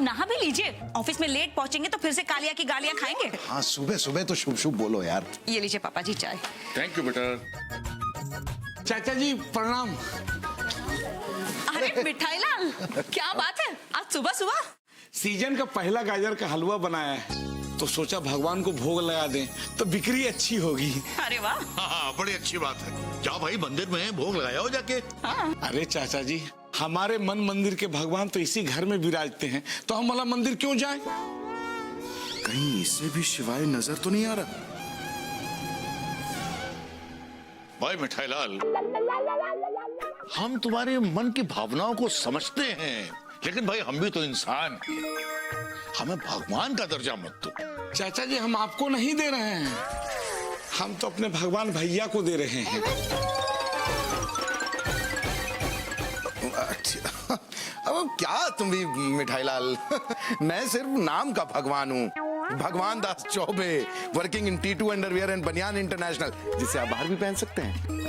नहा भी लीजिए, ऑफिस में लेट पहुंचेंगे तो फिर से कालिया की गालियां खाएंगे। हाँ, सुबह सुबह तो शुभ शुभ बोलो यार। ये लीजिए पापा जी चाय। थैंक यू बेटा। चाचा जी प्रणाम। अरे मिठाई लाल, क्या बात है, आज सुबह सुबह? सीजन का पहला गाजर का हलवा बनाया है, तो सोचा भगवान को भोग लगा दें तो बिक्री अच्छी होगी। अरे वाह। हाँ, बड़ी अच्छी बात है। जाओ भाई, मंदिर में भोग लगाया हो जाके। हाँ। अरे चाचा जी, हमारे मन मंदिर के भगवान तो इसी घर में विराजते हैं, तो हम वाला मंदिर क्यों जाएं? कहीं इससे भी शिवाय नजर तो नहीं आ रहा? भाई मिठाई लाल, हम तुम्हारे मन की भावनाओं को समझते हैं, लेकिन भाई हम भी तो इंसान हैं। हमें भगवान का दर्जा मत दो। चाचा जी, हम आपको नहीं दे रहे हैं, हम तो अपने भगवान भैया को दे रहे हैं। अच्छा, अब क्या तुम भी मिठाई लाल? मैं सिर्फ नाम का भगवान हूँ, Bhagwan Das Chaubey, working in T2 underwear and Baniyan international, जिसे आप बाहर भी पहन सकते हैं।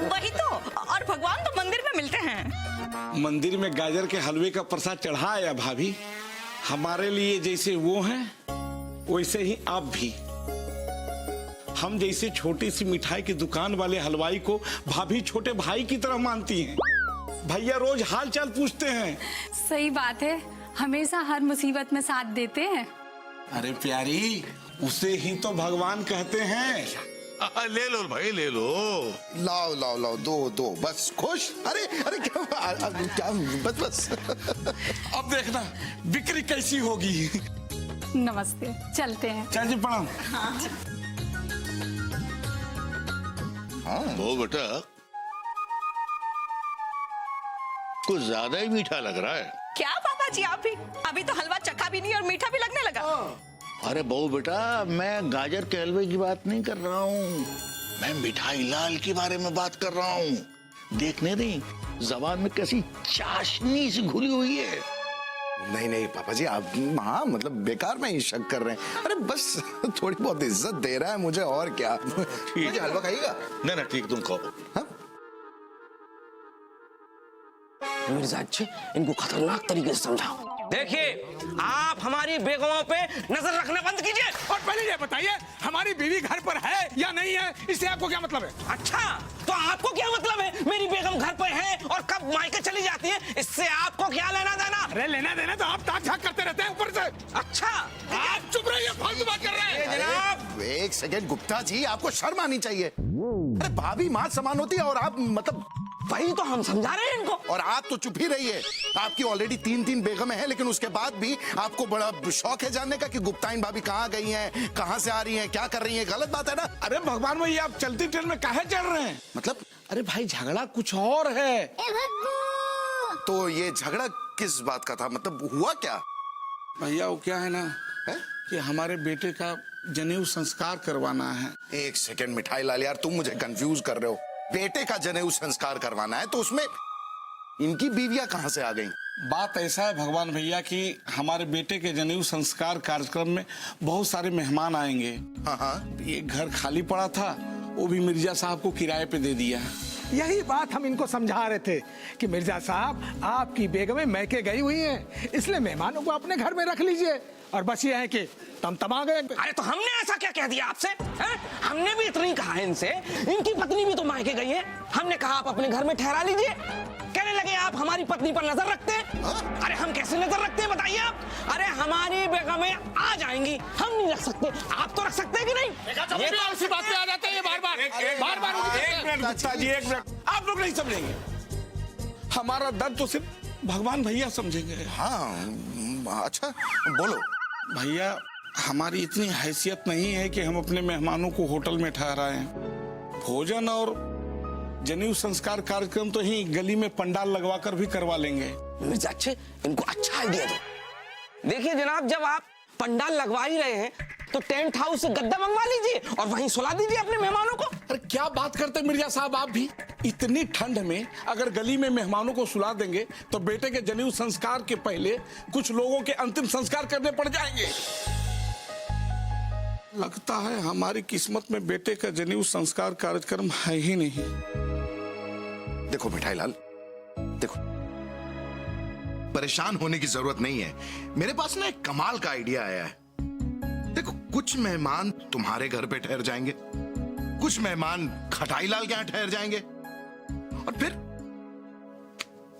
वही तो, और भगवान तो मंदिर में मिलते हैं। मंदिर में गाजर के हलवे का प्रसाद चढ़ाया भाभी, हमारे लिए जैसे वो हैं वैसे ही आप भी। हम जैसे छोटी सी मिठाई की दुकान वाले हलवाई को भाभी छोटे भाई की तरह मानती हैं। भैया रोज हाल चाल पूछते हैं। सही बात है, हमेशा हर मुसीबत में साथ देते हैं। अरे प्यारी, उसे ही तो भगवान कहते हैं। ले लो भाई, ले लो। लाओ लाओ लाओ, दो बस। खुश? अरे अरे क्या बस। अब देखना बिक्री कैसी होगी। नमस्ते, चलते हैं। चाची प्रणाम। वो बेटा, कुछ ज्यादा ही मीठा लग रहा है। क्या पापा जी, आप भी? अभी तो हलवा चखा भी नहीं और मीठा भी लगने लगा। अरे बहू बेटा, मैं गाजर के हलवे की बात नहीं कर रहा हूँ, मैं मिठाई लाल के बारे में बात कर रहा हूँ। देखने नहीं, जबान में कैसी चाशनी सी घुली हुई है। नहीं पापा जी, आप हाँ मतलब बेकार में ही शक कर रहे हैं। अरे बस थोड़ी बहुत इज्जत दे रहा है मुझे, और क्या। मुझे हलवा खाइएगा? नहीं ठीक, तुम खाओ। हाँ? मिर्जा अच्छे, इनको खतरनाक तरीके से समझाओ। देखिए, आप हमारी बेगमों पे नजर रखना बंद कीजिए। और पहले ये बताइए, हमारी बीवी घर पर है या नहीं है, इससे आपको क्या मतलब है? अच्छा, तो आपको क्या मतलब है मेरी बेगम घर पर है और कब मायके चली जाती है, इससे आपको क्या लेना देना? अरे लेना देना तो आप ताक झाक करते रहते हैं ऊपर से। अच्छा, आप चुप रहिए, फालतू बात कर रहे हैं। जनाब। एक सेकेंड गुप्ता जी, आपको शर्म आनी चाहिए। अरे भाभी माँ समान होती है, और आप मतलब वही तो हम समझा रहे हैं इनको। और आप तो चुप ही रहिए। आपकी ऑलरेडी 3 बेगमें हैं, लेकिन उसके बाद भी आपको बड़ा शौक है जानने का कि गुप्ताइन भाभी कहाँ गई हैं, कहाँ से आ रही हैं, क्या कर रही हैं। गलत बात है ना? अरे भगवान भैया, आप चलती ट्रेन में काहे चढ़ रहे हैं? मतलब अरे भाई, झगड़ा कुछ और है। तो ये झगड़ा किस बात का था, मतलब हुआ क्या? भैया वो क्या है ना, है? कि हमारे बेटे का जनेऊ संस्कार करवाना है। एक सेकेंड मिठाई लाल यार, तुम मुझे कंफ्यूज कर रहे हो। बेटे का जनेऊ संस्कार करवाना है, तो उसमें इनकी बीवियां कहां से आ गईं? बात ऐसा है भगवान भैया कि हमारे बेटे के जनेऊ संस्कार कार्यक्रम में बहुत सारे मेहमान आएंगे। हाँ। ये घर खाली पड़ा था, वो भी मिर्जा साहब को किराए पे दे दिया। यही बात हम इनको समझा रहे थे कि मिर्जा साहब, आपकी बेगमें मैके गई हुई हैं, इसलिए मेहमानों को अपने घर में रख लीजिए। और बस ये है कि तमा गए। अरे तो हमने ऐसा क्या कह दिया आपसे? हमने भी इतनी कहा इनसे, इनकी पत्नी भी तो मायके गई है। हमने कहा आप अपने घर में ठहरा लीजिए। कहने लगे आप हमारी पत्नी पर नजर रखते हैं। अरे हम कैसे नजर रखते हैं बताइए आप? अरे हमारी बेगमें आ जाएंगी, हम नहीं रख सकते, आप तो रख सकते हैं कि नहीं? ये तो उसी बात पे आ जाते हैं बार बार। एक मिनट गुप्ता जी, एक मिनट, आप लोग नहीं समझेंगे। हमारा दर्द तो सिर्फ भगवान भैया समझेंगे। हाँ अच्छा, बोलो। भैया, हमारी इतनी हैसियत नहीं है कि हम अपने मेहमानों को होटल में ठहराएं। भोजन और जनेऊ संस्कार कार्यक्रम तो ही गली में पंडाल लगवाकर भी करवा लेंगे। मिर्जा अच्छे, इनको अच्छा आइडिया दो। देखिए जनाब, जब आप पंडाल लगवा ही रहे हैं तो टेंट हाउस से गद्दा मंगवा लीजिए और वहीं सुला दीजिए अपने मेहमानों को। अरे क्या बात करते मिर्जा साहब, आप भी इतनी ठंड में अगर गली में मेहमानों को सुला देंगे तो बेटे के जनेऊ संस्कार के पहले कुछ लोगों के अंतिम संस्कार करने पड़ जाएंगे। लगता है हमारी किस्मत में बेटे का जनेऊ संस्कार कार्यक्रम है ही नहीं। देखो मिठाई लाल, देखो, परेशान होने की जरूरत नहीं है। मेरे पास ना एक कमाल का आइडिया आया है। देखो, कुछ मेहमान तुम्हारे घर पे ठहर जाएंगे, कुछ मेहमान खटाईलाल के यहां ठहर जाएंगे, और फिर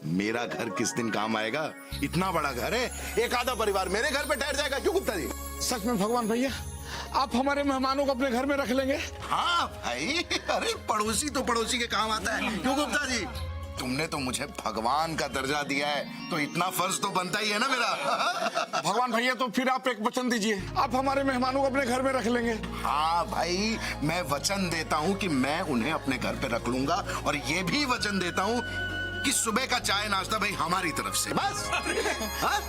मेरा घर किस दिन काम आएगा? इतना बड़ा घर है, एक आधा परिवार मेरे घर पे ठहर जाएगा। क्यों गुप्ता जी? सच में भगवान भैया, आप हमारे मेहमानों को अपने घर में रख लेंगे? हाँ भाई, अरे पड़ोसी तो पड़ोसी के काम आता है। क्यों गुप्ता जी? तुमने तो मुझे भगवान का दर्जा दिया है, तो इतना फर्ज तो बनता ही है ना मेरा। भगवान भैया, तो फिर आप एक वचन दीजिए, आप हमारे मेहमानों को अपने घर में रख लेंगे? हाँ भाई, मैं वचन देता हूँ कि मैं उन्हें अपने घर पे रख लूंगा, और ये भी वचन देता हूँ कि सुबह का चाय नाश्ता भाई हमारी तरफ से, बस। हाँ?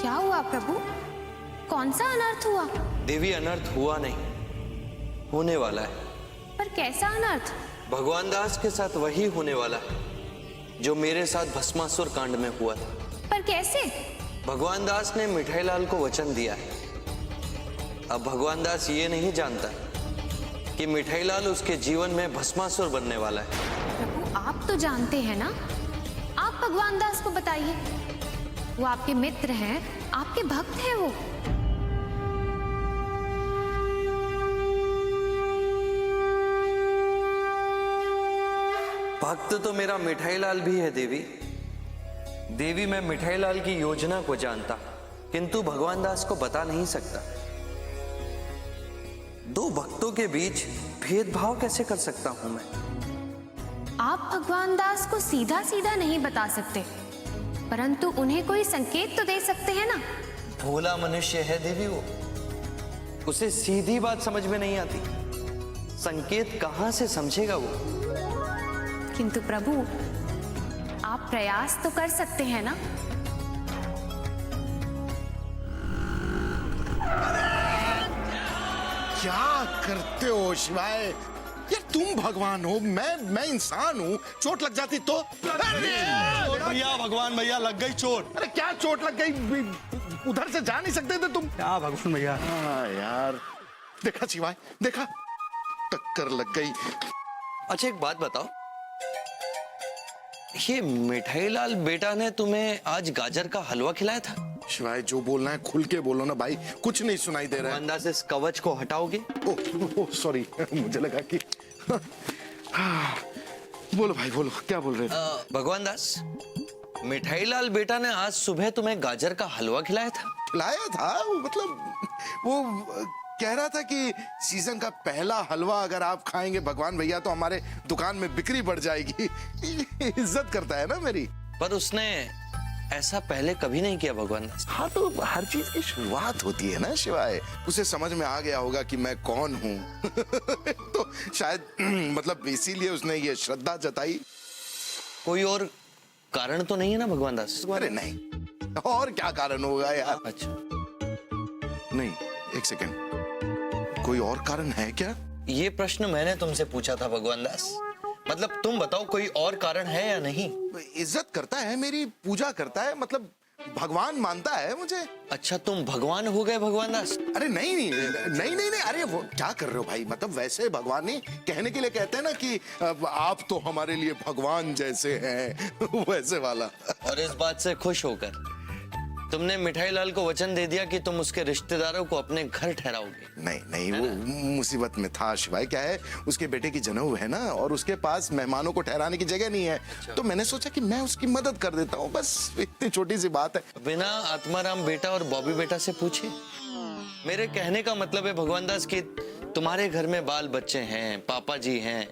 क्या हुआ प्रभु? कौन सा अनर्थ हुआ? देवी, अनर्थ हुआ नहीं, होने वाला है। पर कैसा अनर्थ? भगवान दास के साथ वही होने वाला है जो मेरे साथ भस्मासुर कांड में हुआ था। पर कैसे? भगवान दास ने मिठाईलाल को वचन दिया है। अब भगवान दास ये नहीं जानता कि मिठाईलाल उसके जीवन में भस्मासुर बनने वाला है। प्रभु, आप तो जानते हैं ना। आप भगवान दास को बताइए, वो आपके मित्र हैं, आपके भक्त हैं वो। भक्त तो मेरा मिठाईलाल भी है देवी। देवी, मैं मिठाईलाल की योजना को जानता, किंतु भगवान दास को बता नहीं सकता। दो भक्तों के बीच भेदभाव कैसे कर सकता हूं मैं? आप भगवान दास को सीधा सीधा नहीं बता सकते, परंतु उन्हें कोई संकेत तो दे सकते हैं ना। भोला मनुष्य है देवी वो, उसे सीधी बात समझ में नहीं आती, संकेत कहां से समझेगा वो? किंतु प्रभु, आप प्रयास तो कर सकते हैं ना। क्या करते हो शिवाय? यार तुम भगवान हो, मैं इंसान हूँ। चोट लग जाती तो? भैया, भगवान भैया, लग गई चोट। अरे क्या चोट लग गई? उधर से जा नहीं सकते थे तुम? क्या भगवान भैया? हाँ यार, देखा शिवाय, देखा, टक्कर लग गई। अच्छा, एक बात बताओ, ये मिठाईलाल बेटा ने तुम्हें आज गाजर का हलवा खिलाया था? शिवाय, जो बोलना है खुल के बोलो ना भाई, कुछ नहीं सुनाई दे रहा है। अंदाज इस कवच को हटाओगे? ओह सॉरी, मुझे लगा कि बोलो भाई, बोलो, क्या बोल रहे थे? भगवान दास, मिठाईलाल बेटा ने आज सुबह तुम्हें गाजर का हलवा खिलाया था? खिलाया था? मतलब वो कह रहा था कि सीजन का पहला हलवा अगर आप खाएंगे भगवान भैया तो हमारे दुकान में बिक्री बढ़ जाएगी। इज्जत करता है ना मेरी। पर उसने ऐसा पहले कभी नहीं किया भगवान दास। हाँ, तो हर चीज की शुरुआत होती है ना शिवाय। उसे समझ में आ गया होगा कि मैं कौन हूँ। तो शायद मतलब इसीलिए उसने ये श्रद्धा जताई। कोई और कारण तो नहीं है ना भगवान दास? अरे नहीं, और क्या कारण होगा यार? अच्छा, नहीं, एक सेकेंड, कोई और कारण है क्या? ये प्रश्न मैंने तुमसे पूछा था भगवान दास। मतलब तुम बताओ, कोई और कारण है या नहीं? इज्जत करता है मेरी, पूजा करता है, मतलब भगवान मानता है मुझे। अच्छा, तुम भगवान हो गए भगवान दास? अरे नहीं नहीं नहीं नहीं नहीं, अरे वो क्या कर रहे हो भाई? मतलब वैसे भगवान नहीं, कहने के लिए कहते हैं ना कि आप तो हमारे लिए भगवान जैसे हैं। वैसे वाला। और इस बात से खुश होकर तुमने मिठाईलाल को वचन दे दिया कि तुम उसके रिश्तेदारों को अपने घर ठहराओगे? नहीं नहीं, वो मुसीबत में था शिवाय। क्या है, उसके बेटे की जनेऊ है ना, और उसके पास मेहमानों को ठहराने की जगह नहीं है। तो मैंने सोचा कि मैं उसकी मदद कर देता हूँ, बस इतनी छोटी सी बात है। बिना आत्माराम बेटा और बॉबी बेटा से पूछे? मेरे कहने का मतलब है भगवान दास कि तुम्हारे घर में बाल बच्चे हैं, पापा जी हैं,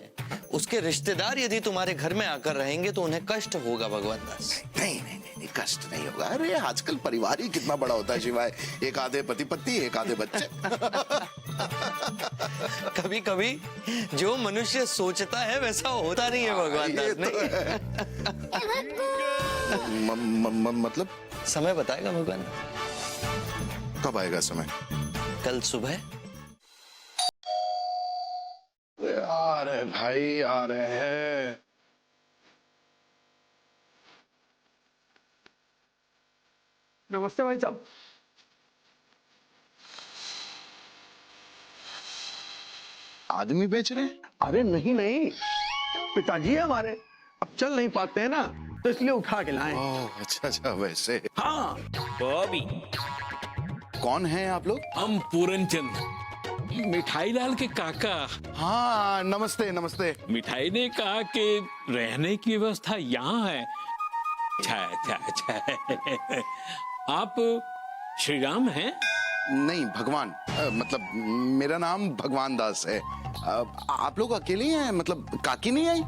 उसके रिश्तेदार यदि तुम्हारे घर में आकर रहेंगे तो उन्हें कष्ट होगा भगवान दास। नहीं नहीं नहीं, कष्ट नहीं होगा। अरे आजकल परिवार ही कितना बड़ा होता है शिवाय, एक आधे पति पत्नी, एक आधे बच्चे। कभी कभी जो मनुष्य सोचता है वैसा होता नहीं है भगवान दास। नहीं, मतलब समय बताएगा भगवान दास। कब आएगा समय? कल सुबह। आ रहे भाई, आ रहे हैं। नमस्ते भाई साहब। आदमी बेच रहे हैं? अरे नहीं नहीं, पिताजी है हमारे, अब चल नहीं पाते हैं ना, तो इसलिए उठा के लाए। ओह, अच्छा अच्छा, वैसे हाँ। बॉबी, कौन है आप लोग? हम पूरनचंद, मिठाई लाल के काका। हाँ, नमस्ते नमस्ते। मिठाई ने कहा कि रहने की व्यवस्था यहाँ है। अच्छा अच्छा अच्छा। आप श्री राम हैं? नहीं, भगवान, मतलब मेरा नाम भगवान दास है। आप लोग अकेले ही हैं? मतलब काकी नहीं आई?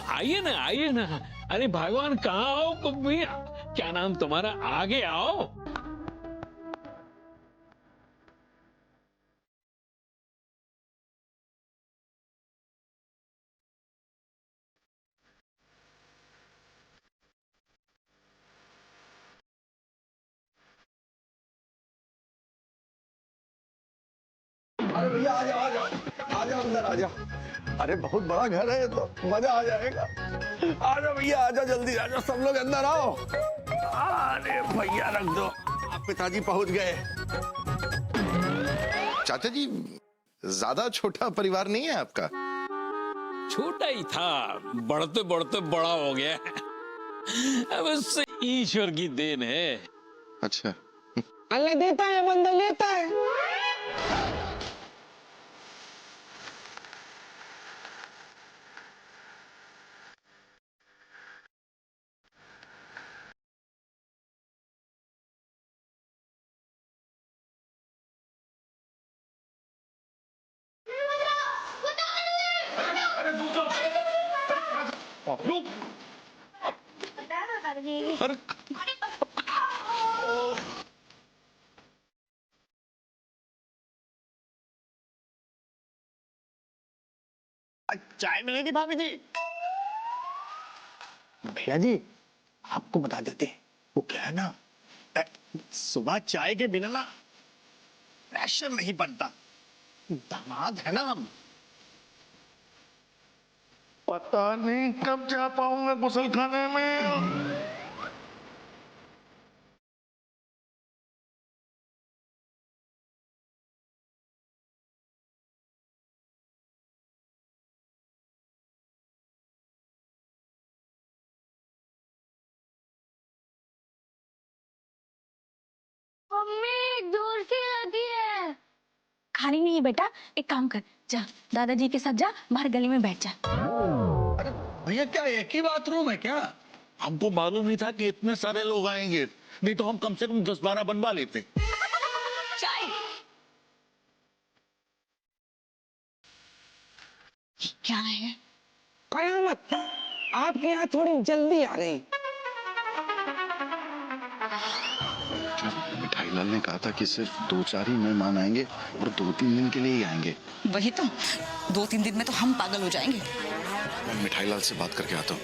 आइए ना आइए ना। अरे भगवान कहाँ आओ कभी, क्या नाम तुम्हारा, आगे आओ। अरे भैया आ जाओ आ जाओ आ जाओ, अंदर आ जाओ। अरे बहुत बड़ा घर है, तो मजा आ जाएगा। आ जाओ भैया, आ जाओ, जल्दी आ जाओ, सब लोग अंदर आओ। अरे भैया रख दो, आप पिताजी पहुंच गए। चाचा जी, ज्यादा छोटा परिवार नहीं है आपका? छोटा ही था, बढ़ते बढ़ते बड़ा हो गया। अब इससे ईश्वर की देन है। अच्छा। अल्लाह देता है, बंदा लेता है। चाय मिलेगी भाभी जी? भैया जी, आपको बता देते हैं, वो क्या है ना, सुबह चाय के बिना ना प्रेशर नहीं बनता। दामाद है ना हम। पता नहीं कब जा पाऊंगा गुसल खाने में। मम्मी दूर सी लगी है। खानी नहीं है बेटा, एक काम कर, जा दादाजी के साथ जा, बाहर गली में बैठ जा। अरे भैया, क्या एक ही बाथरूम है क्या? हमको मालूम नहीं था कि इतने सारे लोग आएंगे, नहीं तो हम कम से कम 10-12 बनवा लेते। चाय। क्या है? कयामत, आपके यहाँ थोड़ी जल्दी आ रही। मिठाईलाल ने कहा था कि सिर्फ 2-4 ही मेहमान आएंगे और 2-3 दिन के लिए ही आएंगे। वही तो, 2-3 दिन में तो हम पागल हो जाएंगे। मैं मिठाईलाल से बात करके आता हूँ।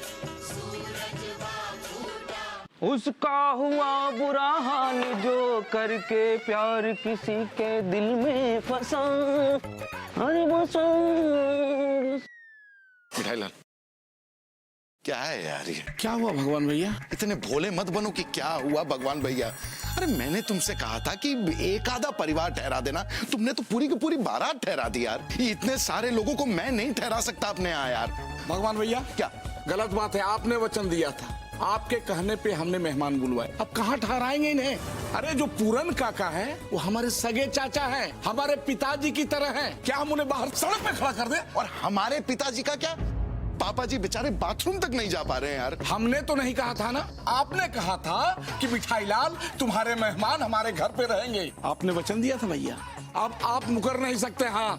उसका हुआ बुरा हाल जो करके प्यार किसी के दिल में फंसा। अरे बसा। मिठाईलाल, क्या है यार ये? क्या हुआ भगवान भैया? इतने भोले मत बनो कि क्या हुआ भगवान भैया। अरे मैंने तुमसे कहा था कि एक आधा परिवार ठहरा देना, तुमने तो पूरी की पूरी बारात ठहरा दी यार। इतने सारे लोगों को मैं नहीं ठहरा सकता अपने यहाँ यार। भगवान भैया, क्या गलत बात है, आपने वचन दिया था, आपके कहने पे हमने मेहमान बुलवाए, अब कहाँ ठहराएंगे इन्हें? अरे जो पूरन काका है वो हमारे सगे चाचा हैं, हमारे पिताजी की तरह हैं। क्या हम उन्हें बाहर सड़क पे खड़ा कर दें? और हमारे पिताजी का क्या? पापा जी बेचारे बाथरूम तक नहीं जा पा रहे हैं यार। हमने तो नहीं कहा था ना, आपने कहा था कि मिठाईलाल तुम्हारे मेहमान हमारे घर पे रहेंगे, आपने वचन दिया था भैया, अब आप मुकर नहीं सकते। हाँ,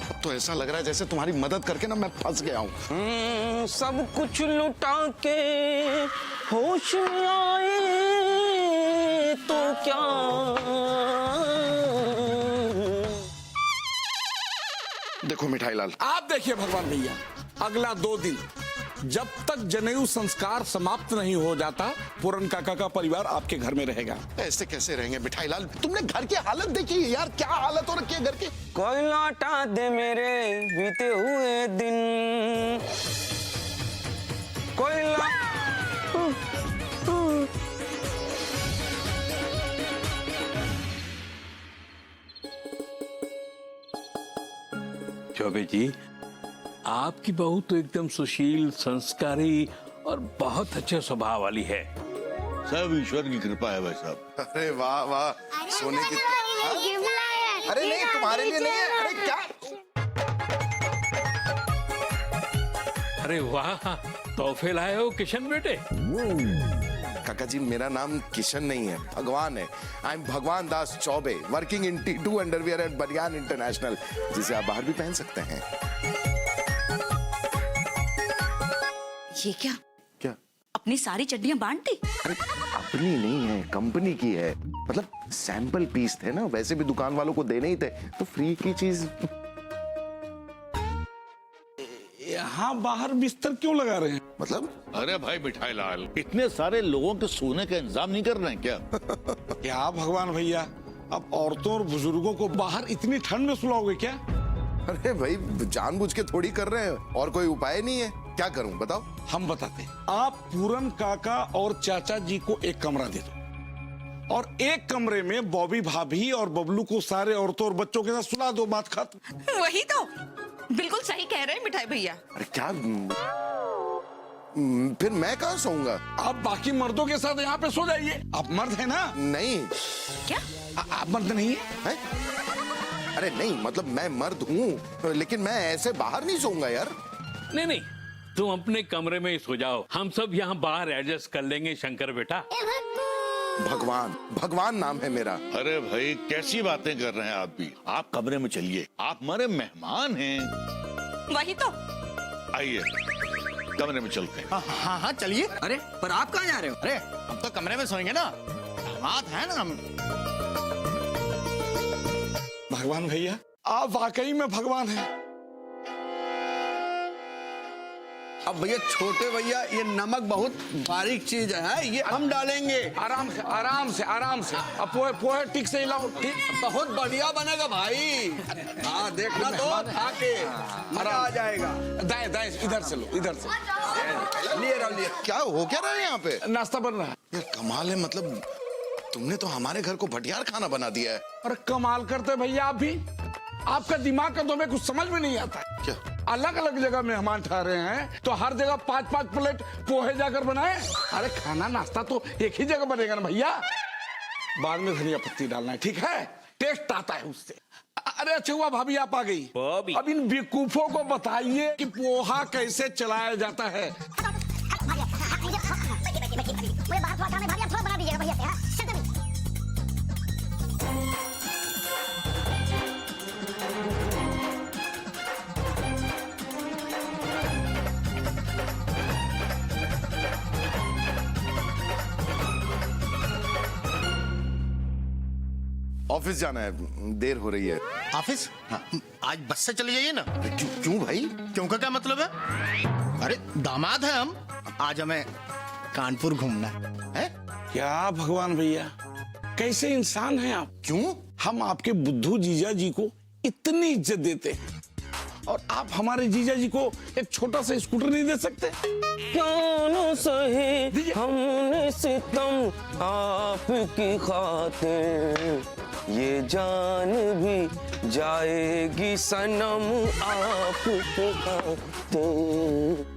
अब तो ऐसा लग रहा है जैसे तुम्हारी मदद करके ना मैं फंस गया हूँ। सब कुछ लुटा के होश में आए तो क्या। देखो मिठाईलाल, आप देखिए भगवान भैया, अगला 2 दिन जब तक जनेऊ संस्कार समाप्त नहीं हो जाता, पूरन काका का परिवार आपके घर में रहेगा। ऐसे कैसे रहेंगे मिठाईलाल? तुमने घर की हालत देखी है यार, क्या हालत हो रखी है घर की। कोई लौटा दे मेरे बीते हुए दिन, कोई चौबे जी, आपकी बहू तो एकदम सुशील, संस्कारी और बहुत अच्छे स्वभाव वाली है। सब ईश्वर की कृपा है भाई साहब। अरे वाह वाह, सोने की। अरे नहीं, तुम्हारे लिए नहीं है। अरे क्या? अरे वाह, तोहफे लाए हो किशन बेटे। काका जी, मेरा नाम किशन नहीं है, भगवान है। I am Bhagwan Das Chaubey, working in T2 underwear at Baniyan international, जिसे आप बाहर भी पहन सकते हैं। ये क्या क्या? अपनी सारी चड्डियां बांट दी? अरे अपनी नहीं है, कंपनी की है। मतलब सैंपल पीस थे ना, वैसे भी दुकान वालों को देने ही थे, तो फ्री की चीज। यहाँ बाहर बिस्तर क्यों लगा रहे हैं? मतलब? अरे भाई मिठाई लाल, इतने सारे लोगों के सोने का इंतजाम नहीं कर रहे हैं क्या? क्या भगवान भैया, अब औरतों और बुजुर्गों को बाहर इतनी ठंड में सुलाओगे क्या? अरे भाई, जानबूझ के थोड़ी कर रहे हैं, और कोई उपाय नहीं है। क्या करूं बताओ? हम बताते हैं। आप पूरन काका और चाचा जी को एक कमरा दे दो, और एक कमरे में बॉबी भाभी और बबलू को सारे औरतों और बच्चों के साथ सुला दो। बात खत्म। वही तो, बिल्कुल सही कह रहे हैं मिठाई भैया। अरे क्या? फिर मैं कहाँ सोऊंगा? आप बाकी मर्दों के साथ यहाँ पे सो जाइए। आप मर्द है ना? नहीं। क्या? आप मर्द नहीं है? अरे नहीं, मतलब मैं मर्द हूँ, लेकिन मैं ऐसे बाहर नहीं सोऊंगा यार। नहीं नहीं, तुम अपने कमरे में ही सो जाओ, हम सब यहाँ बाहर एडजस्ट कर लेंगे शंकर बेटा। भगवान, भगवान नाम है मेरा। अरे भाई कैसी बातें कर रहे हैं आप भी। आप कमरे में चलिए, आप हमारे मेहमान हैं। वही तो। आइए कमरे में चलते हैं। हाँ हाँ चलिए। अरे पर आप कहाँ जा रहे हो? अरे हम तो कमरे में सोएंगे ना, दामाद है ना हम। भगवान भैया, आप वाकई में भगवान हैं। अब भैया छोटे भैया, ये नमक बहुत बारीक चीज है, ये हम डालेंगे। आराम से आराम से आराम से। अब पोहे पोहे ठीक से हिलाओ। ठीक, बहुत बढ़िया बनेगा भाई। हाँ देखना तो खा के मजा आ जाएगा। दाएं दाएं, इधर से लो, इधर से। लिए रहो, लिए। क्या हो क्या रहा है यहाँ पे? नाश्ता बन रहा है। यार कमाल है, मतलब तुमने तो हमारे घर को भटियार खाना बना दिया है। अरे कमाल करते भैया आप भी। आपका दिमाग का तो हमें कुछ समझ में नहीं आता। क्या? अलग अलग जगह मेहमान ठहरे हैं, तो हर जगह 5-5 प्लेट पोहे जाकर बनाए। अरे खाना नाश्ता तो एक ही जगह बनेगा ना भैया। बाद में धनिया पत्ती डालना है, ठीक है? टेस्ट आता है उससे। अरे अच्छा हुआ भाभी आप आ गई। अब इन बेवकूफों को बताइए कि पोहा कैसे चलाया जाता है। ऑफिस जाना है, देर हो रही है। ऑफिस? हाँ। आज बस से चले जाइए ना। क्यों क्यों भाई? क्यों का क्या मतलब है? अरे दामाद है हम, आज हमें कानपुर घूमना है। क्या भगवान भैया, कैसे इंसान हैं आप? क्यों? हम आपके बुद्धू जीजा जी को इतनी इज्जत देते हैं, और आप हमारे जीजा जी को एक छोटा सा स्कूटर नहीं दे सकते? क्यों सही हमने सितम आपकी खातिर, ये जान भी जाएगी सनम आपकी खातिर।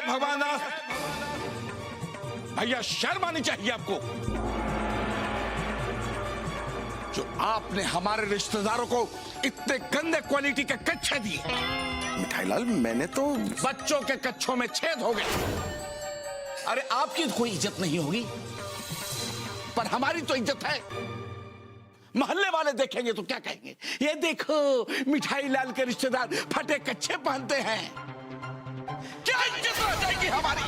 भगवान दास भैया, शर्म आनी चाहिए आपको। जो आपने हमारे रिश्तेदारों को इतने गंदे क्वालिटी के कच्छे दिए। मिठाई लाल, मैंने तो बच्चों के कच्छों में छेद हो गए। अरे आपकी तो कोई इज्जत नहीं होगी, पर हमारी तो इज्जत है। मोहल्ले वाले देखेंगे तो क्या कहेंगे? ये देखो मिठाई लाल के रिश्तेदार फटे कच्छे पहनते हैं। क्या इज्जत रह जाएगी हमारी?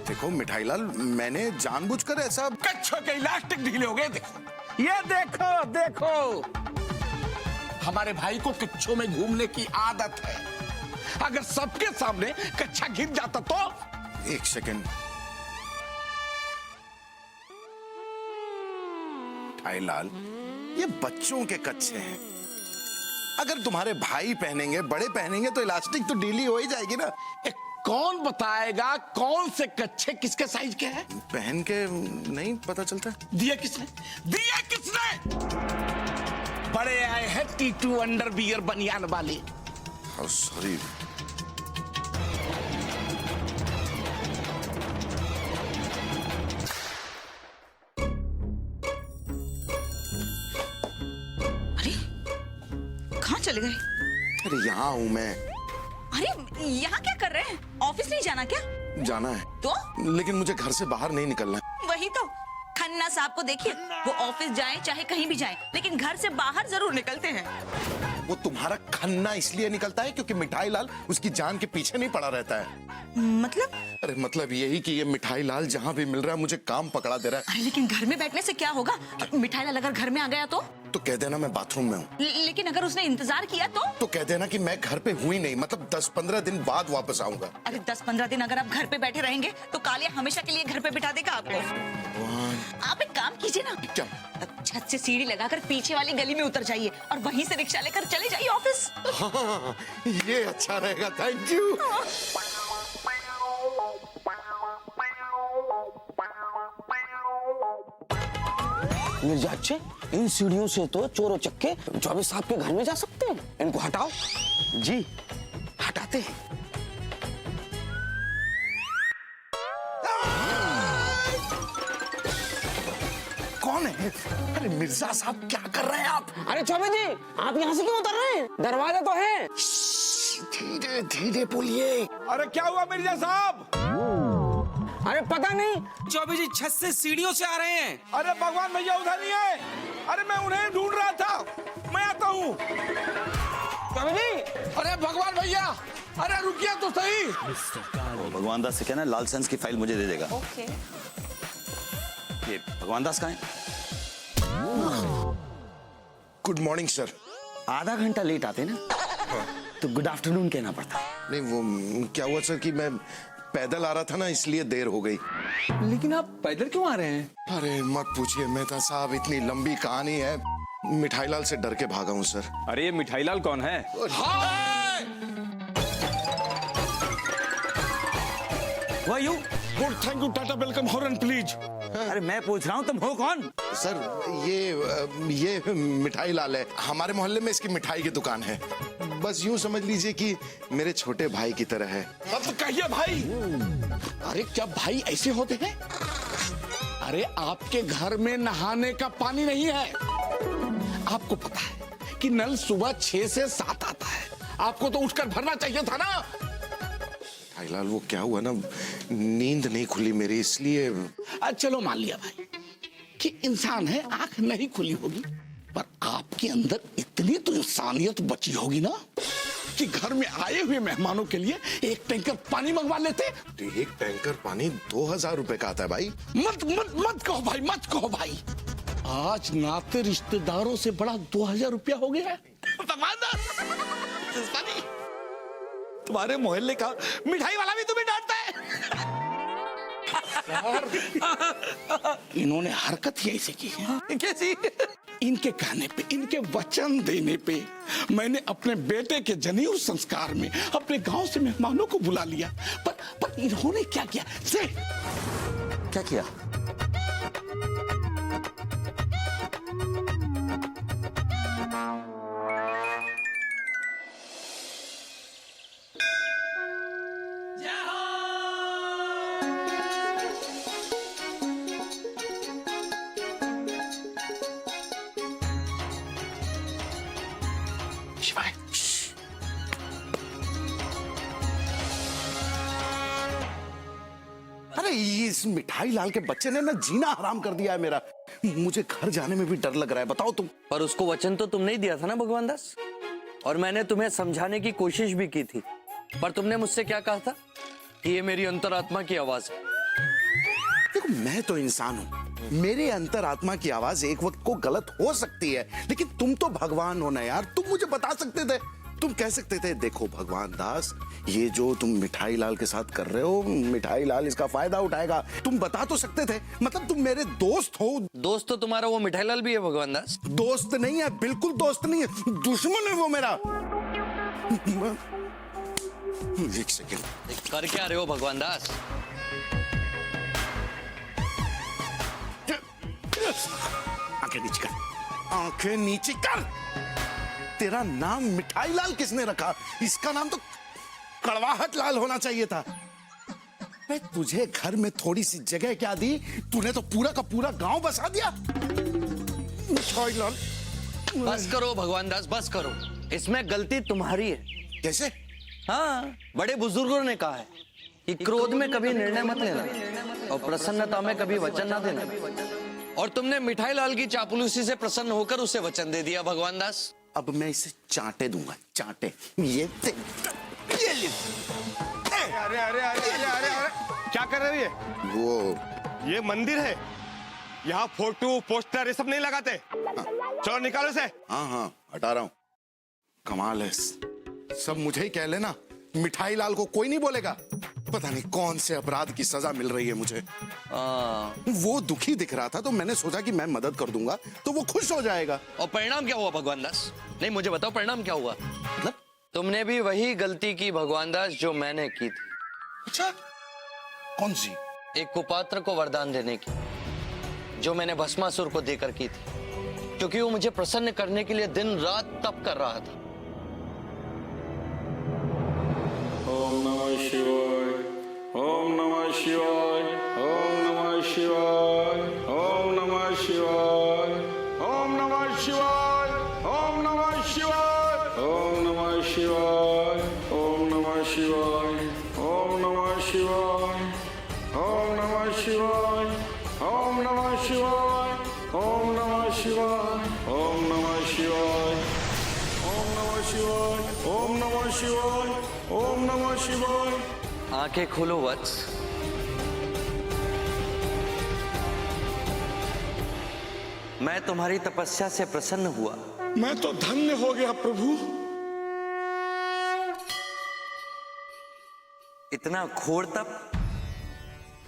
देखो मिठाई लाल, मैंने जानबूझकर ऐसा। कच्छों के इलास्टिक ढीले हो गए। देखो ये देखो देखो, हमारे भाई को कच्छों में घूमने की आदत है। अगर सबके सामने कच्छा गिर जाता तो? एक सेकंड, मिठाई लाल, ये बच्चों के कच्छे हैं। अगर तुम्हारे भाई पहनेंगे, बड़े पहनेंगे तो इलास्टिक तो ढीली हो ही जाएगी ना। कौन बताएगा कौन से कच्छे किसके साइज के हैं? पहन के नहीं पता चलता। दिए किसने? दिए किसने? बड़े आए हैं T2 अंडरवियर बनियान वाले। सॉरी। कहाँ चले गए? अरे यहाँ हूँ मैं। अरे यहाँ क्या कर रहे हैं? ऑफिस नहीं जाना क्या? जाना है तो? लेकिन मुझे घर से बाहर नहीं निकलना है। वही तो, खन्ना साहब को देखिए, वो ऑफिस जाएं चाहे कहीं भी जाएं, लेकिन घर से बाहर जरूर निकलते हैं। वो तुम्हारा खन्ना इसलिए निकलता है क्योंकि मिठाई लाल उसकी जान के पीछे नहीं पड़ा रहता है। मतलब? अरे मतलब यही कि ये मिठाई लाल जहाँ भी मिल रहा है मुझे काम पकड़ा दे रहा है। अरे लेकिन घर में बैठने से क्या होगा? मिठाई लाल अगर घर में आ गया तो कह देना मैं बाथरूम में हूँ। लेकिन अगर उसने इंतजार किया तो कह देना कि मैं घर पे हुई नहीं, मतलब 10-15 दिन बाद वापस आऊंगा। अरे 10-15 दिन अगर आप घर पे बैठे रहेंगे तो कालिया हमेशा के लिए घर पे बिठा देगा आपको। आप एक काम कीजिए ना, क्या? छत से सीढ़ी लगाकर पीछे वाली गली में उतर जाइए और वहीं से रिक्शा लेकर चले जाइए ऑफिस। हाँ, ये अच्छा रहेगा, थैंक यू। मिर्जा अच्छे, इन सीढ़ियों से तो चोर चक्के चौबे साहब के घर में जा सकते हैं। इनको हटाओ। जी हटाते हैं। कौन है? अरे मिर्जा साहब क्या कर रहे हैं आप? अरे चौबे जी, आप यहाँ से क्यों उतर रहे हैं? दरवाजा तो है। धीरे धीरे बोलिए। अरे क्या हुआ मिर्जा साहब? अरे पता नहीं, चौबे जी छत से सीढ़ियों से आ रहे हैं। अरे भगवान भैया उधर नहीं है। अरे मैं उन्हें ढूंढ रहा था, मैं आता हूँ। चौबे जी, अरे भगवान भैया, अरे रुकिए तो सही। भगवान दास से कहना लाल सेंस की फाइल मुझे दे देगा। ओके। ये भगवान दास कहाँ है? Good morning sir. आधा घंटा लेट आते ना तो गुड आफ्टरनून कहना पड़ता। नहीं वो क्या हुआ सर कि मैं पैदल आ रहा था ना, इसलिए देर हो गई। लेकिन आप पैदल क्यों आ रहे हैं? अरे मत पूछिए मेहता साहब, इतनी लंबी कहानी है। मिठाई लाल से डर के भागा हूँ सर। अरे ये मिठाई लाल कौन है? Why you? Good, thank you, Tata, welcome, horn please. अरे मैं पूछ रहा हूँ तुम हो कौन? सर ये मिठाई लाल है। हमारे मोहल्ले में इसकी मिठाई की दुकान है। बस यूं समझ लीजिए कि मेरे छोटे भाई की तरह है। मत कहिए भाई। अरे क्या भाई ऐसे होते हैं? अरे आपके घर में नहाने का पानी नहीं है। आपको पता है कि नल सुबह 6 से 7 आता है। आपको तो उठकर भरना चाहिए था ना। लाल वो क्या हुआ ना, नींद नहीं खुली मेरी, इसलिए। चलो मान लिया भाई कि इंसान है, आंख नहीं खुली होगी, पर आपके अंदर इतनी तो इंसानियत बची होगी ना कि घर में आए हुए मेहमानों के लिए एक टैंकर पानी मंगवा लेते। तो एक टैंकर पानी 2000 रुपए का आता है भाई। मत मत मत कहो भाई, मत कहो भाई। आज नाते रिश्तेदारों से बड़ा 2000 रुपया हो गया है। तुम्हारे मोहल्ले का मिठाई वाला भी तुम्हें डांटता है। इन्होंने हरकत ही ऐसे की है। कैसी? इनके कहने पे, इनके वचन देने पे मैंने अपने बेटे के जनेऊ संस्कार में अपने गांव से मेहमानों को बुला लिया। पर इन्होंने क्या किया? से क्या किया? शिवाय। इस मिठाई लाल के बच्चे ने ना जीना हराम कर दिया है मेरा। मुझे घर जाने में भी डर लग रहा है, बताओ तुम। पर उसको वचन तो तुमने ही दिया था ना भगवान दास, और मैंने तुम्हें समझाने की कोशिश भी की थी, पर तुमने मुझसे क्या कहा था कि ये मेरी अंतरात्मा की आवाज है। देखो मैं तो इंसान हूँ, मेरे अंतरात्मा की आवाज एक वक्त को गलत हो सकती है, लेकिन तुम तो भगवान हो ना यार, तुम मुझे बता सकते थे। तुम कह सकते थे देखो भगवान दास, ये जो तुम मिठाई लाल के साथ कर रहे हो, मिठाई लाल इसका फायदा उठाएगा। तुम बता तो सकते थे, मतलब तुम मेरे दोस्त हो। दोस्त तो तुम्हारा वो मिठाई लाल भी है भगवान दास। दोस्त नहीं है, बिल्कुल दोस्त नहीं है, दुश्मन है वो मेरा। एक सेकेंड, कर क्या रहे हो भगवान दास? आंखें नीचे कर, आंखें नीचे कर। तेरा नाम मिठाई लाल किसने रखा? इसका नाम तो कड़वाहट लाल होना चाहिए था। मैं तुझे घर में थोड़ी सी जगह क्या दी, तूने तो पूरा का पूरा गांव बसा दिया। मिठाई लाल, बस करो भगवान दास, बस करो। इसमें गलती तुम्हारी है। कैसे? हाँ, बड़े बुजुर्गों ने कहा है कि क्रोध में कभी निर्णय मत लेना और प्रसन्नता में कभी वचन ना देना, और तुमने मिठाई लाल की चापलूसी से प्रसन्न होकर उसे वचन दे दिया भगवान दास। अब मैं इसे चांटे दूंगा, चांटे। ये ले। अरे अरे अरे अरे अरे अरे क्या कर रहे हो ये? वो ये मंदिर है, यहाँ फोटो पोस्टर ये सब नहीं लगाते। चलो निकालो इसे। हाँ हाँ हटा रहा हूँ। कमाल है, सब मुझे ही कह लेना, मिठाई लाल को कोई नहीं बोलेगा। पता नहीं कौन से अपराध की सजा मिल रही है मुझे। वो दुखी दिख रहा था तो मैंने सोचा कि मैं मदद कर दूंगा तो वो खुश हो जाएगा। और परिणाम क्या हुआ भगवान दास? नहीं, मुझे बताओ परिणाम क्या हुआ? मतलब? तुमने भी वही गलती की भगवान दास जो मैंने की थी। अच्छा, कौन सी? एक कुपात्र को वरदान देने की, जो मैंने भस्मासुर को देकर की थी, क्योंकि वो मुझे प्रसन्न करने के लिए दिन रात तप कर रहा था। ओम नमः शिवाय, ओम नमः शिवाय, ओम नमः शिवाय, ओम नमः शिवाय, ओम नमः शिवाय, ओम नमः शिवाय, ओम नमः शिवाय, ओम नमः शिवाय, ओम नमः शिवाय, ओम नमः शिवाय, ओम नमः शिवाय, ओम नमः शिवाय, ओम नमः शिवाय, ओम नमः शिवाय, ओम नमः शिवाय, ओम नमः शिवाय। आंखें खोलो वत्स। मैं तुम्हारी तपस्या से प्रसन्न हुआ। मैं तो धन्य हो गया प्रभु। इतना घोर तप,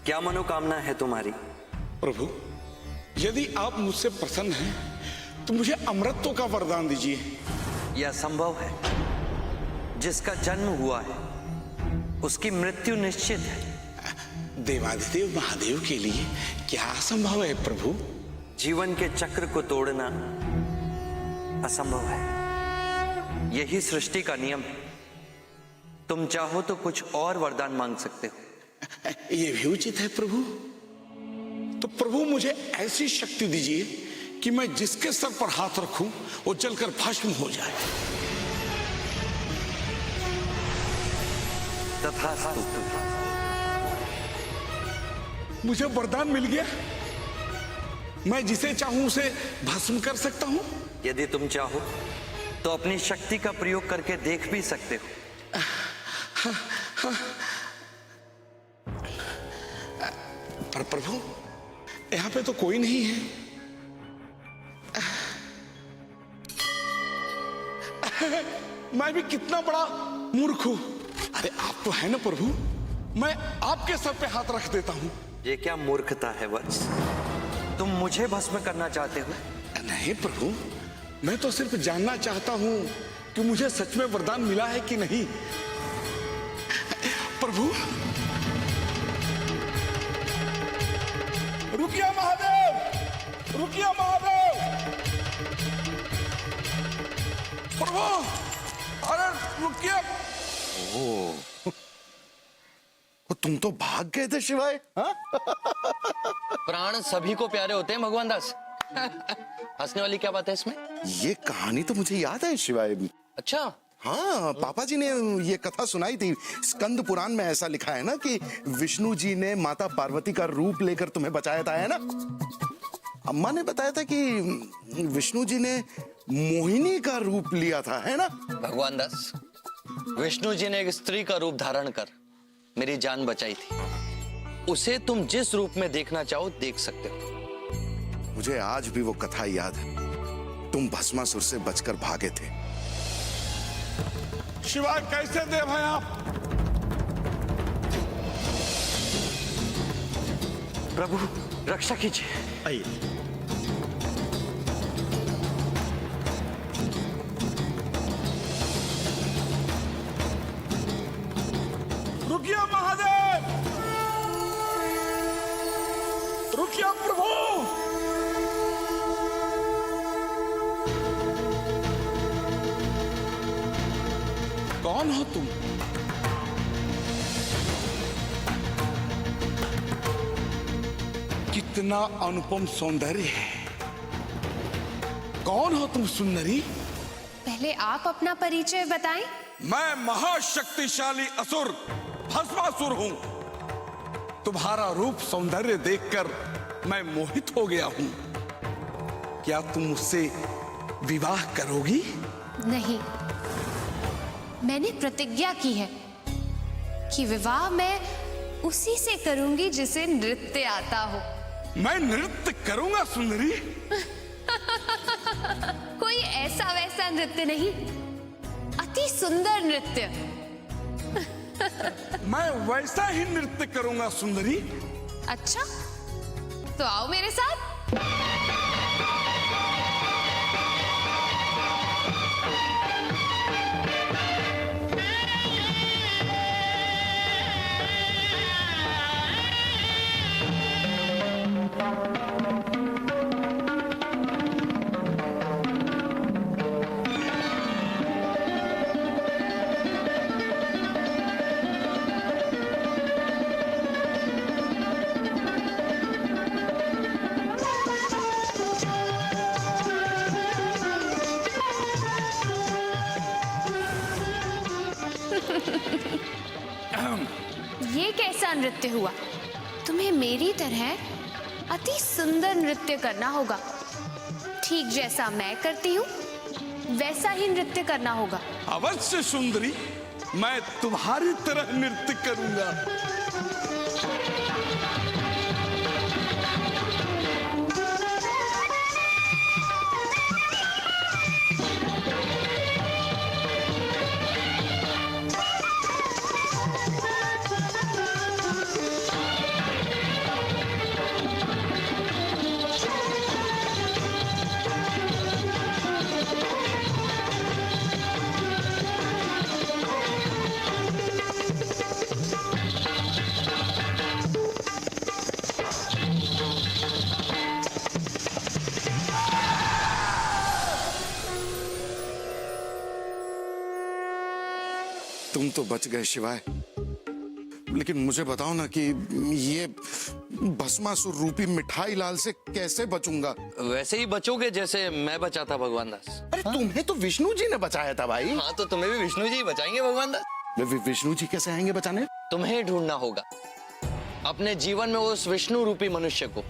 क्या मनोकामना है तुम्हारी? प्रभु, यदि आप मुझसे प्रसन्न हैं तो मुझे अमृतत्व का वरदान दीजिए। यह संभव है। जिसका जन्म हुआ है उसकी मृत्यु निश्चित है। देवादिदेव महादेव के लिए क्या संभव है प्रभु? जीवन के चक्र को तोड़ना असंभव है। यही सृष्टि का नियम है। तुम चाहो तो कुछ और वरदान मांग सकते हो। ये भी उचित है प्रभु। तो प्रभु मुझे ऐसी शक्ति दीजिए कि मैं जिसके सर पर हाथ रखूं वो जलकर भस्म हो जाए। तथास्तु। मुझे वरदान मिल गया, मैं जिसे चाहूं उसे भस्म कर सकता हूं। यदि तुम चाहो तो अपनी शक्ति का प्रयोग करके देख भी सकते हो। पर प्रभु, यहाँ पे तो कोई नहीं है। मैं भी कितना बड़ा मूर्ख हूं। अरे आप तो है ना प्रभु, मैं आपके सर पे हाथ रख देता हूं। ये क्या मूर्खता है वत्स? तुम मुझे भस्म करना चाहते हो? नहीं प्रभु, मैं तो सिर्फ जानना चाहता हूं कि मुझे सच में वरदान मिला है कि नहीं। प्रभु, रुकिए महादेव, रुकिए महादेव। प्रभु, अरे रुकिए। ओ, तुम तो भाग गए थे शिवाय। हाँ? प्राण सभी को प्यारे होते हैं भगवान दास। हंसने वाली क्या बात है इसमें? ये कहानी तो मुझे याद है शिवाय। अच्छा, हाँ, पापा जी ने ये कथा सुनाई थी। स्कंद पुराण में ऐसा लिखा है ना कि विष्णु जी ने माता पार्वती का रूप लेकर तुम्हें बचाया था, है ना? अम्मा ने बताया था कि विष्णु जी ने मोहिनी का रूप लिया था, है ना? भगवान दास, विष्णु जी ने एक स्त्री का रूप धारण कर मेरी जान बचाई थी। उसे तुम जिस रूप में देखना चाहो देख सकते हो। मुझे आज भी वो कथा याद है। तुम भस्मासुर से बचकर भागे थे। शिवाय कैसे दे भाई आप? प्रभु रक्षा कीजिए। आइए। रुकिए महादेव, रुकिए प्रभु। कौन हो तुम? कितना अनुपम सौंदर्य है। कौन हो तुम सुंदरी? पहले आप अपना परिचय बताएं। मैं महाशक्तिशाली असुर भस्मासुर हूं। तुम्हारा रूप सौंदर्य देखकर मैं मोहित हो गया हूं। क्या तुम मुझसे विवाह करोगी? नहीं, मैंने प्रतिज्ञा की है कि विवाह मैं उसी से करूंगी जिसे नृत्य आता हो। मैं नृत्य करूंगा सुंदरी। कोई ऐसा वैसा नृत्य नहीं, अति सुंदर नृत्य। मैं वैसा ही नृत्य करूंगा सुंदरी। अच्छा, तो आओ मेरे साथ। ये कैसा नृत्य हुआ? तुम्हें मेरी तरह अति सुंदर नृत्य करना होगा। ठीक जैसा मैं करती हूँ वैसा ही नृत्य करना होगा। अवश्य सुंदरी, मैं तुम्हारी तरह नृत्य करूंगा। तुम तो बच गए शिवाय, लेकिन मुझे बताओ ना कि ये भस्मासुर रूपी मिठाई लाल से कैसे बचूंगा? वैसे ही बचोगे जैसे मैं बचा था भगवान दास। अरे तुम्हें तो विष्णु जी ने बचाया था भाई। हाँ, तो तुम्हें भी विष्णु जी ही बचाएंगे भगवान दास। विष्णु जी कैसे आएंगे बचाने? तुम्हें ढूंढना होगा अपने जीवन में उस विष्णु रूपी मनुष्य को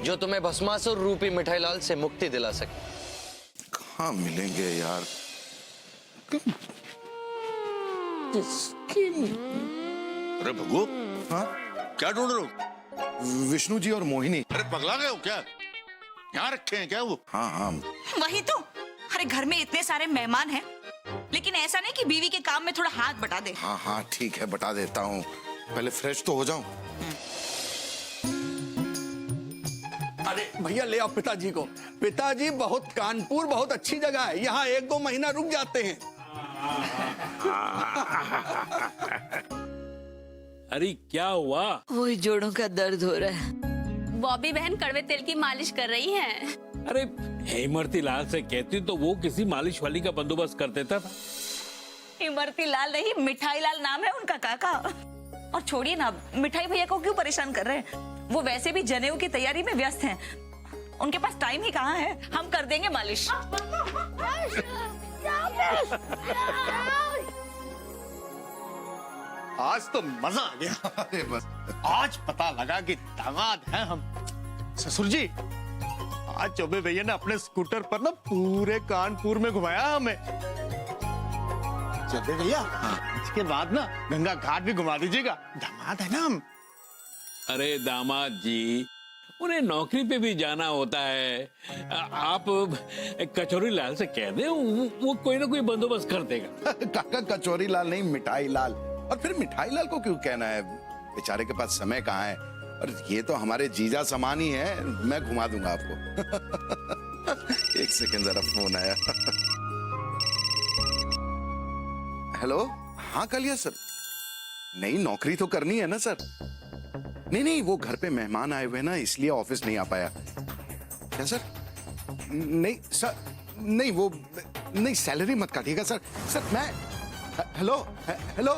जो तुम्हें भस्मासुर रूपी मिठाई लाल से मुक्ति दिला सके। कहाँ मिलेंगे यार? अरे भगू, हाँ? क्या ढूंढ रहे हो? विष्णु जी और मोहिनी। अरे पगला गए हो क्या? यहाँ रखे हैं क्या वो? हाँ हाँ। वही तो। अरे घर में इतने सारे मेहमान हैं, लेकिन ऐसा नहीं कि बीवी के काम में थोड़ा हाथ बटा दे। हाँ हाँ ठीक है, बता देता हूँ। पहले फ्रेश तो हो जाऊं। अरे भैया ले आओ पिताजी को। पिताजी, बहुत कानपुर बहुत अच्छी जगह है, यहाँ 1-2 महीना रुक जाते हैं। अरे क्या हुआ? वही जोड़ों का दर्द हो रहा है। बॉबी बहन कड़वे तेल की मालिश कर रही हैं। अरे हेमरती लाल से कहती तो वो किसी मालिश वाली का बंदोबस्त कर देता था। इमरती लाल नहीं, मिठाई लाल नाम है उनका काका। और छोड़िए ना, मिठाई भैया को क्यों परेशान कर रहे हैं? वो वैसे भी जनेऊ की तैयारी में व्यस्त हैं। उनके पास टाइम ही कहाँ है। हम कर देंगे मालिश। आज तो मजा आ गया। अरे बस आज पता लगा कि दामाद हैं हम। ससुर जी, आज चौबे भैया ने अपने स्कूटर पर ना पूरे कानपुर में घुमाया हमें। चौबे भैया, इसके बाद ना गंगा घाट भी घुमा दीजिएगा। दामाद है ना हम। अरे दामाद जी, उन्हें नौकरी पे भी जाना होता है। आप कचौरी लाल से कह दें, वो कोई ना कोई बंदोबस्त कर देगा। काका कचौरी लाल नहीं, मिठाई लाल। और फिर मिठाई लाल को क्यों कहना है? बेचारे के पास समय कहाँ है। और ये तो हमारे जीजा समान ही है, मैं घुमा दूंगा आपको। एक सेकंड, जरा फोन आया। हेलो, हाँ कालिया सर। नहीं, नौकरी तो करनी है ना सर। नहीं, वो घर पे मेहमान आए हुए ना, इसलिए ऑफिस नहीं आ पाया। क्या सर? नहीं सर, नहीं वो नहीं, सैलरी मत काटिएगा सर। सर मैं हेलो हेलो।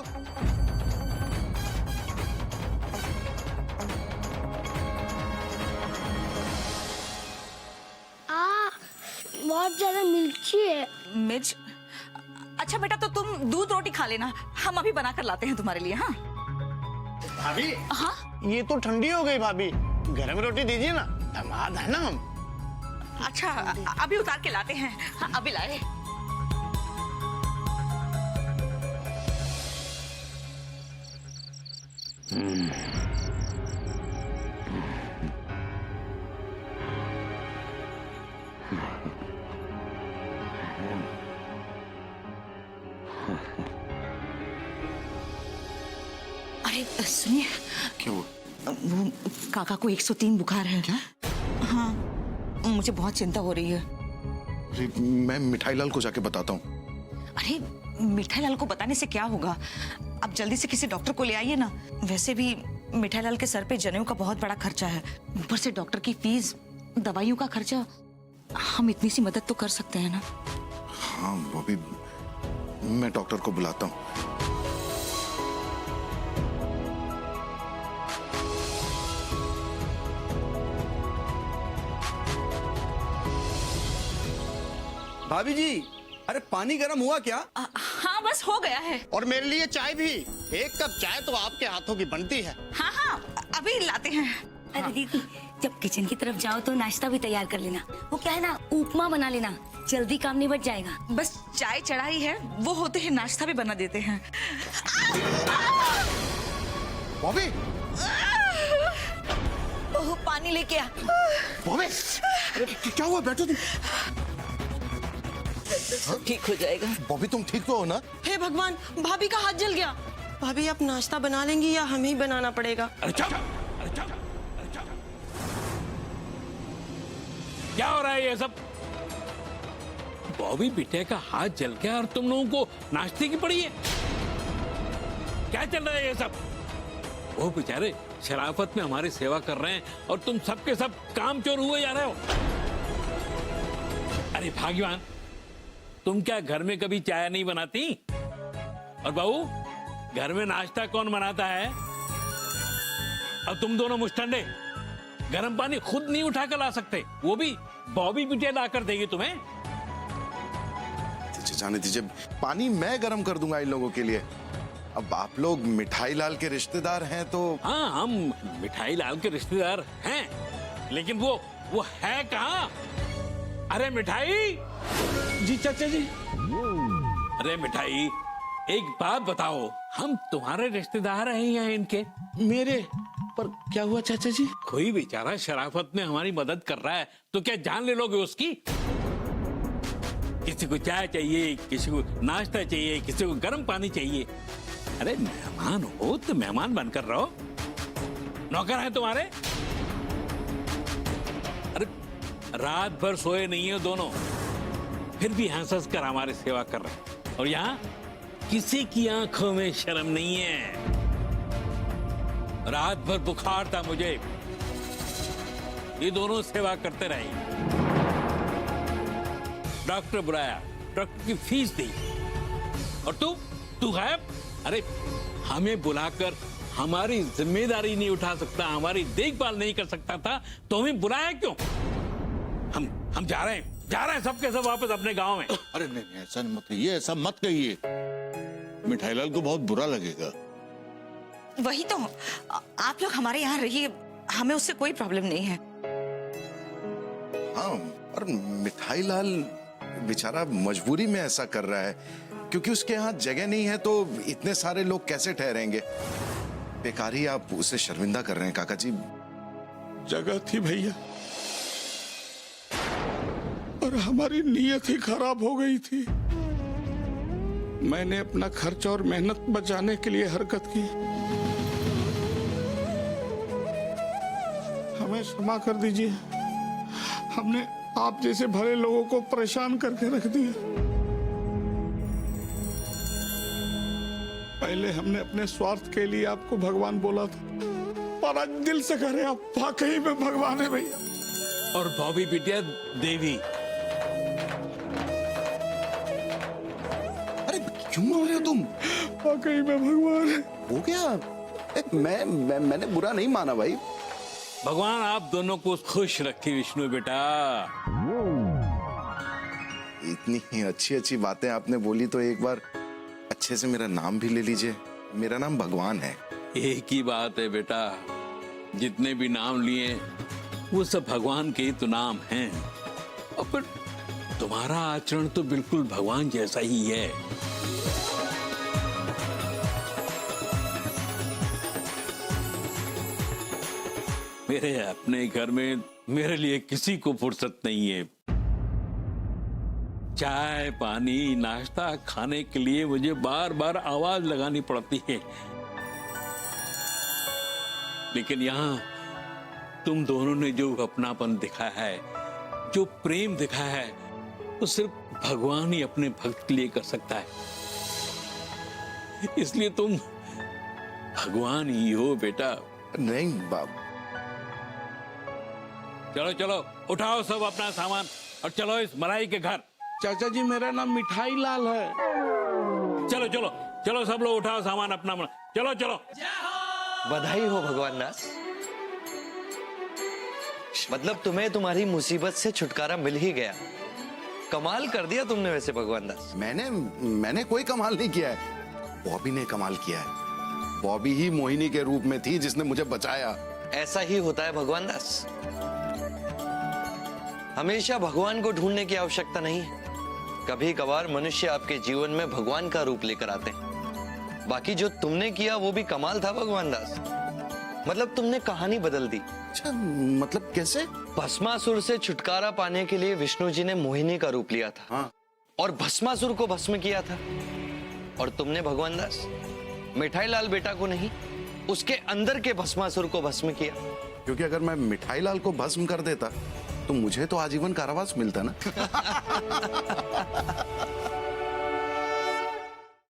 बहुत ज्यादा मिर्ची है। मिर्च? अच्छा बेटा, तो तुम दूध रोटी खा लेना, हम अभी बना कर लाते हैं तुम्हारे लिए। हाँ भाभी, हाँ, ये तो ठंडी हो गई भाभी, गरम रोटी दीजिए ना। दामाद है ना हम। अच्छा अभी उतार के लाते हैं। हाँ अभी लाए। अरे सुनिए, क्यों? वो काका को 103 बुखार है। क्या? हाँ, मुझे बहुत चिंता हो रही है। अरे मैं मिठाई लाल को जाके बताता हूँ। अरे मिठाई लाल को बताने से क्या होगा? आप जल्दी से किसी डॉक्टर को ले आइए ना। वैसे भी मिठाई लाल के सर पे जनेऊ का बहुत बड़ा खर्चा है, ऊपर से डॉक्टर की फीस, दवाइयों का खर्चा। हम इतनी सी मदद तो कर सकते हैं ना। हाँ, वो भी मैं डॉक्टर को बुलाता हूँ। भाभी जी, अरे पानी गर्म हुआ क्या? हाँ बस हो गया है। और मेरे लिए चाय भी। एक कप चाय तो आपके हाथों की बनती है। हाँ अभी लाते हैं। अरे दीदी, जब किचन की तरफ जाओ तो नाश्ता भी तैयार कर लेना। वो क्या है ना, उपमा बना लेना, जल्दी काम निबट जाएगा। बस चाय चढ़ाई है, वो होते हैं नाश्ता भी बना देते हैं। बॉबी, ओह, पानी लेके आ। बॉबी, अरे क्या हुआ? बैठो तुम। ठीक हो जाएगा। बॉबी तुम ठीक तो हो ना? हे भगवान, भाभी का हाथ जल गया। भाभी आप नाश्ता बना लेंगी या हमें ही बनाना पड़ेगा? अरे चुप! क्या हो रहा है ये सब? बॉबी बेटे का हाथ जल गया और तुम लोगों को नाश्ते की पड़ी है? क्या चल रहा है ये सब? वो बेचारे शराफत में हमारी सेवा कर रहे हैं और तुम सबके सब काम चोर हुए जा रहे हो। अरे भाग्यवान, तुम क्या घर में कभी चाय नहीं बनाती? और बहू, घर में नाश्ता कौन बनाता है? अब तुम दोनों मुस्टंडे गर्म पानी खुद नहीं उठा कर ला सकते, वो भी बॉबी बिटिया ला कर देगी तुम्हें। जाने दीजिए, पानी मैं गर्म कर दूंगा इन लोगों के लिए। अब आप लोग मिठाई लाल के रिश्तेदार हैं तो। हाँ, हम मिठाई लाल के रिश्तेदार हैं, लेकिन वो है कहाँ? अरे मिठाई जी चाचा जी। अरे मिठाई, एक बात बताओ, हम तुम्हारे रिश्तेदार हैं या इनके? मेरे पर क्या हुआ चाचा जी? कोई बेचारा शराफत में हमारी मदद कर रहा है तो क्या जान ले लोगे उसकी? किसी को चाय चाहिए, किसी को नाश्ता चाहिए, किसी को गर्म पानी चाहिए। अरे मेहमान हो तो मेहमान बनकर रहो। नौकर हैं तुम्हारे? अरे रात भर सोए नहीं है दोनों, फिर भी हंस हंस कर हमारी सेवा कर रहे हैं। और यहाँ किसी की आंखों में शर्म नहीं है। रात भर बुखार था मुझे, ये दोनों सेवा करते रहे। डॉक्टर बुलाया, डॉक्टर की फीस दी, और तू गायब। अरे हमें बुलाकर हमारी जिम्मेदारी नहीं उठा सकता, हमारी देखभाल नहीं कर सकता था, तो हमें बुलाया क्यों? हम जा रहे हैं। जा रहे हैं सबके सब वापस अपने गांव में। अरे नहीं, ऐसा मत कहिए, ऐसा मत कहिए, मिठाई लाल को बहुत बुरा लगेगा। वही तो, आप लोग हमारे यहाँ रहिए, हमें उससे कोई प्रॉब्लम नहीं है। हाँ, और मिठाई लाल बेचारा मजबूरी में ऐसा कर रहा है, क्योंकि उसके यहाँ जगह नहीं है, तो इतने सारे लोग कैसे ठहरेंगे। बेकार ही आप उसे शर्मिंदा कर रहे हैं काका जी। जगह थी भैया, और हमारी नीयत ही खराब हो गई थी। मैंने अपना खर्च और मेहनत बचाने के लिए हरकत की। हमें क्षमा कर दीजिए, हमने आप जैसे भले लोगों को परेशान करके रख दिया। पहले हमने अपने स्वार्थ के लिए आपको भगवान बोला था, पर आज दिल से कह रहे आप वाकई में भगवान है भैया। और बॉबी बिटिया देवी। अरे क्यों बोल रहे हो तुम? वाकई में भगवान है। हो गया? मैंने बुरा नहीं माना भाई। भगवान आप दोनों को खुश रखे विष्णु बेटा। इतनी अच्छी अच्छी बातें आपने बोली, तो एक बार अच्छे से मेरा नाम भी ले लीजिए। मेरा नाम भगवान है। एक ही बात है बेटा, जितने भी नाम लिए वो सब भगवान के ही तो नाम हैं। और फिर तुम्हारा आचरण तो बिल्कुल भगवान जैसा ही है। मेरे अपने घर में मेरे लिए किसी को फुर्सत नहीं है। चाय पानी नाश्ता खाने के लिए मुझे बार बार आवाज लगानी पड़ती है। लेकिन यहाँ तुम दोनों ने जो अपनापन दिखाया है, जो प्रेम दिखाया है, वो सिर्फ भगवान ही अपने भक्त के लिए कर सकता है। इसलिए तुम भगवान ही हो बेटा। नहीं बाप। चलो चलो उठाओ सब अपना सामान और चलो इस मलाई के घर। चाचा जी, मेरा नाम मिठाई लाल है। चलो चलो चलो सब लोग उठाओ सामान अपना। चलो चलो। बधाई हो भगवान दास, मतलब तुम्हें तुम्हारी मुसीबत से छुटकारा मिल ही गया। कमाल कर दिया तुमने वैसे भगवान दास। मैंने कोई कमाल नहीं किया है, बॉबी ने कमाल किया है। बॉबी ही मोहिनी के रूप में थी जिसने मुझे बचाया। ऐसा ही होता है भगवान दास, हमेशा भगवान को ढूंढने की आवश्यकता नहीं है। कभी कभार मनुष्य आपके जीवन में भगवान का रूप लेकर आते हैं। बाकी जो तुमने किया वो भी कमाल था भगवान दास, मतलब तुमने कहानी बदल दी। अच्छा, मतलब कैसे? भस्मासुर से छुटकारा पाने के लिए विष्णु जी ने मोहिनी का रूप लिया था। हाँ। और भस्मासुर को भस्म किया था। और तुमने भगवान दास मिठाई लाल बेटा को नहीं, उसके अंदर के भस्मासुर को भस्म किया। क्योंकि अगर मैं मिठाई लाल को भस्म कर देता तो मुझे तो आजीवन कारावास मिलता ना।